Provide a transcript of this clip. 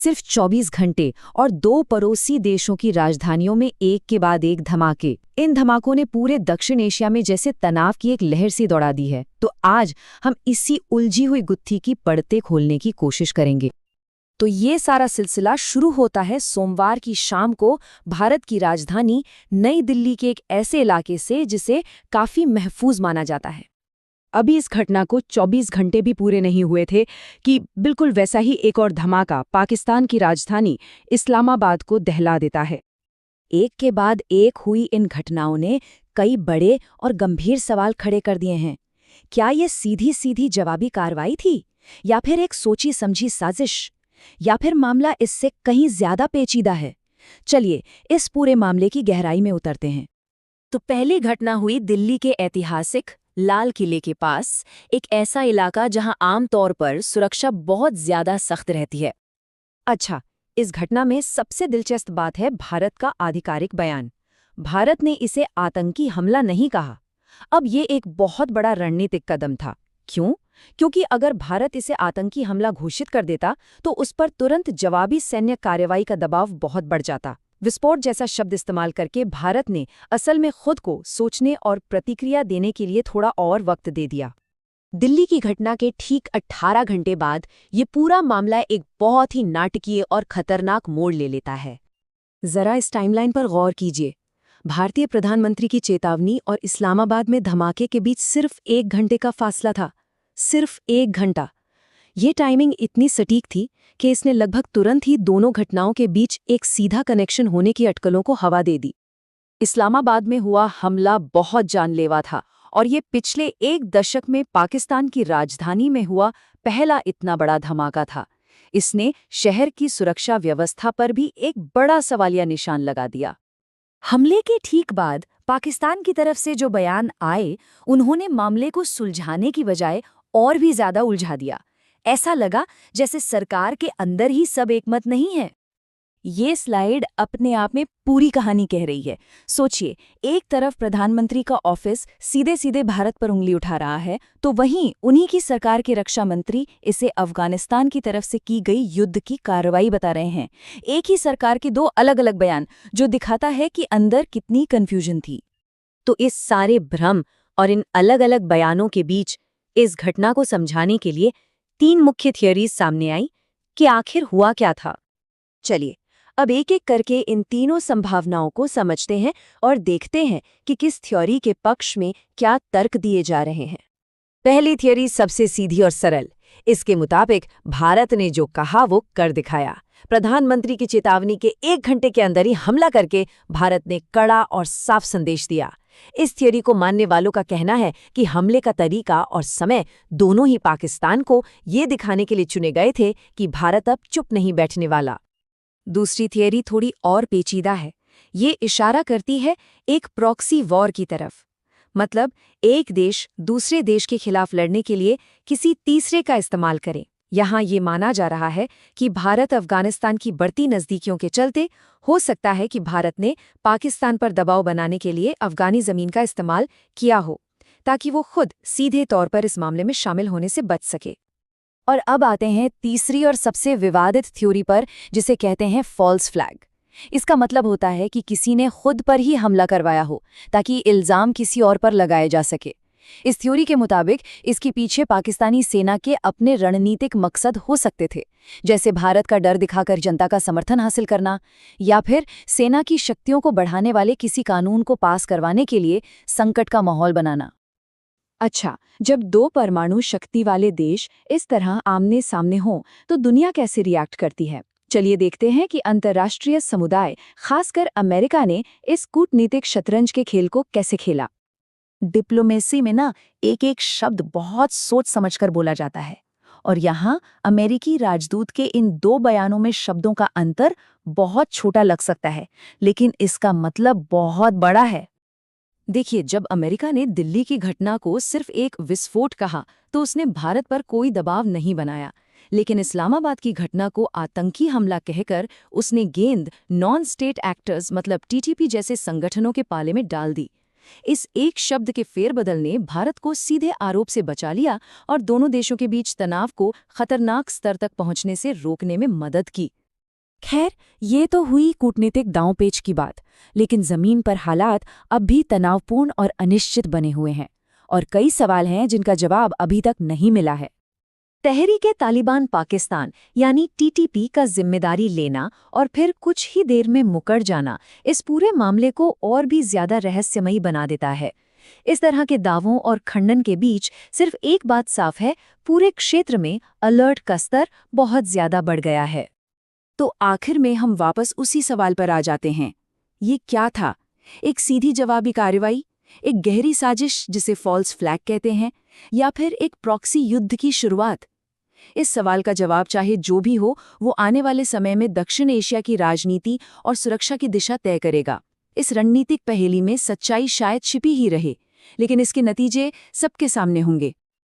सिर्फ 24 घंटे और 2 पड़ोसी देशों की राजधानियों में एक के बाद एक धमाके। इन धमाकों ने पूरे दक्षिण एशिया में जैसे तनाव की एक लहर सी दौड़ा दी है। तो आज हम इसी उलझी हुई गुत्थी की परतें खोलने की कोशिश करेंगे। तो ये सारा सिलसिला शुरू होता है सोमवार की शाम को भारत की राजधानी नई दिल्ली के एक ऐसे इलाके से जिसे काफी महफूज माना जाता है। अभी इस घटना को 24 घंटे भी पूरे नहीं हुए थे कि बिल्कुल वैसा ही एक और धमाका पाकिस्तान की राजधानी इस्लामाबाद को दहला देता है। एक के बाद एक हुई इन घटनाओं ने कई बड़े और गंभीर सवाल खड़े कर दिए हैं। क्या ये सीधी सीधी जवाबी कार्रवाई थी, या फिर एक सोची समझी साजिश, या फिर मामला इससे कहीं ज्यादा पेचीदा है? चलिए इस पूरे मामले की गहराई में उतरते हैं। तो पहली घटना हुई दिल्ली के ऐतिहासिक लाल किले के पास, एक ऐसा इलाका जहां आमतौर पर सुरक्षा बहुत ज्यादा सख्त रहती है। अच्छा, इस घटना में सबसे दिलचस्प बात है भारत का आधिकारिक बयान। भारत ने इसे आतंकी हमला नहीं कहा। अब ये एक बहुत बड़ा रणनीतिक कदम था। क्यों? क्योंकि अगर भारत इसे आतंकी हमला घोषित कर देता तो उस पर तुरंत जवाबी सैन्य कार्रवाई का दबाव बहुत बढ़ जाता। विस्फोट जैसा शब्द इस्तेमाल करके भारत ने असल में खुद को सोचने और प्रतिक्रिया देने के लिए थोड़ा और वक्त दे दिया। दिल्ली की घटना के ठीक 18 घंटे बाद ये पूरा मामला एक बहुत ही नाटकीय और खतरनाक मोड़ ले लेता है। जरा इस टाइमलाइन पर गौर कीजिए। भारतीय प्रधानमंत्री की चेतावनी और इस्लामाबाद में धमाके के बीच सिर्फ 1 घंटे का फासला था। सिर्फ 1 घंटा। ये टाइमिंग इतनी सटीक थी कि इसने लगभग तुरंत ही दोनों घटनाओं के बीच एक सीधा कनेक्शन होने की अटकलों को हवा दे दी। इस्लामाबाद में हुआ हमला बहुत जानलेवा था और ये पिछले 1 दशक में पाकिस्तान की राजधानी में हुआ पहला इतना बड़ा धमाका था। इसने शहर की सुरक्षा व्यवस्था पर भी एक बड़ा सवालिया निशान लगा दिया। हमले के ठीक बाद पाकिस्तान की तरफ से जो बयान आए, उन्होंने मामले को सुलझाने की बजाय और भी ज्यादा उलझा दिया। ऐसा लगा जैसे सरकार के अंदर ही सब एकमत नहीं है। ये स्लाइड अपने आप में पूरी कहानी कह रही है। सोचिए, एक तरफ प्रधानमंत्री का ऑफिस सीधे सीधे भारत पर उंगली उठा रहा है, तो वहीं उन्हीं की सरकार के रक्षा मंत्री इसे अफगानिस्तान की तरफ से की गई युद्ध की कार्रवाई बता रहे हैं। एक ही सरकार के 2 अलग अलग बयान, जो दिखाता है कि अंदर कितनी कन्फ्यूजन थी। तो इस सारे भ्रम और इन अलग अलग बयानों के बीच इस घटना को समझाने के लिए 3 मुख्य थियरीज सामने आई कि आखिर हुआ क्या था। चलिए अब एक एक करके इन तीनों संभावनाओं को समझते हैं और देखते हैं कि किस थ्योरी के पक्ष में क्या तर्क दिए जा रहे हैं। पहली थियरी सबसे सीधी और सरल। इसके मुताबिक भारत ने जो कहा वो कर दिखाया। प्रधानमंत्री की चेतावनी के 1 घंटे के अंदर ही हमला करके भारत ने कड़ा और साफ संदेश दिया। इस थियरी को मानने वालों का कहना है कि हमले का तरीका और समय दोनों ही पाकिस्तान को ये दिखाने के लिए चुने गए थे कि भारत अब चुप नहीं बैठने वाला। दूसरी थियरी थोड़ी और पेचीदा है। ये इशारा करती है एक प्रॉक्सी वॉर की तरफ। मतलब एक देश दूसरे देश के खिलाफ लड़ने के लिए किसी तीसरे का इस्तेमाल करे। यहाँ ये माना जा रहा है कि भारत अफगानिस्तान की बढ़ती नज़दीकियों के चलते हो सकता है कि भारत ने पाकिस्तान पर दबाव बनाने के लिए अफगानी ज़मीन का इस्तेमाल किया हो, ताकि वो खुद सीधे तौर पर इस मामले में शामिल होने से बच सके। और अब आते हैं तीसरी और सबसे विवादित थ्योरी पर, जिसे कहते हैं फॉल्स फ्लैग। इसका मतलब होता है कि किसी ने खुद पर ही हमला करवाया हो ताकि इल्ज़ाम किसी और पर लगाए जा सके। इस थ्योरी के मुताबिक इसके पीछे पाकिस्तानी सेना के अपने रणनीतिक मकसद हो सकते थे, जैसे भारत का डर दिखाकर जनता का समर्थन हासिल करना, या फिर सेना की शक्तियों को बढ़ाने वाले किसी कानून को पास करवाने के लिए संकट का माहौल बनाना। अच्छा, जब 2 परमाणु शक्ति वाले देश इस तरह आमने सामने हों तो दुनिया कैसे रिएक्ट करती है? चलिए देखते हैं कि अंतर्राष्ट्रीय समुदाय, खासकर अमेरिका, ने इस कूटनीतिक शतरंज के खेल को कैसे खेला। डिप्लोमेसी में ना एक एक शब्द बहुत सोच समझकर बोला जाता है, और यहाँ अमेरिकी राजदूत के इन 2 बयानों में शब्दों का अंतर बहुत छोटा लग सकता है, लेकिन इसका मतलब बहुत बड़ा है। देखिए, जब अमेरिका ने दिल्ली की घटना को सिर्फ एक विस्फोट कहा तो उसने भारत पर कोई दबाव नहीं बनाया, लेकिन इस्लामाबाद की घटना को आतंकी हमला कहकर उसने गेंद नॉन स्टेट एक्टर्स मतलब टीटीपी जैसे संगठनों के पाले में डाल दी। इस एक शब्द के फेरबदल ने भारत को सीधे आरोप से बचा लिया और दोनों देशों के बीच तनाव को खतरनाक स्तर तक पहुंचने से रोकने में मदद की। खैर, ये तो हुई कूटनीतिक दांव-पेच की बात, लेकिन जमीन पर हालात अब भी तनावपूर्ण और अनिश्चित बने हुए हैं, और कई सवाल हैं जिनका जवाब अभी तक नहीं मिला है। तहरीक-ए-तालिबान पाकिस्तान यानी टीटीपी का जिम्मेदारी लेना और फिर कुछ ही देर में मुकर जाना इस पूरे मामले को और भी ज्यादा रहस्यमयी बना देता है। इस तरह के दावों और खंडन के बीच सिर्फ एक बात साफ है, पूरे क्षेत्र में अलर्ट का स्तर बहुत ज्यादा बढ़ गया है। तो आखिर में हम वापस उसी सवाल पर आ जाते हैं। ये क्या था? एक सीधी जवाबी कार्रवाई, एक गहरी साजिश जिसे फॉल्स फ्लैग कहते हैं, या फिर एक प्रॉक्सी युद्ध की शुरुआत? इस सवाल का जवाब चाहे जो भी हो, वो आने वाले समय में दक्षिण एशिया की राजनीति और सुरक्षा की दिशा तय करेगा। इस रणनीतिक पहेली में सच्चाई शायद छिपी ही रहे, लेकिन इसके नतीजे सबके सामने होंगे।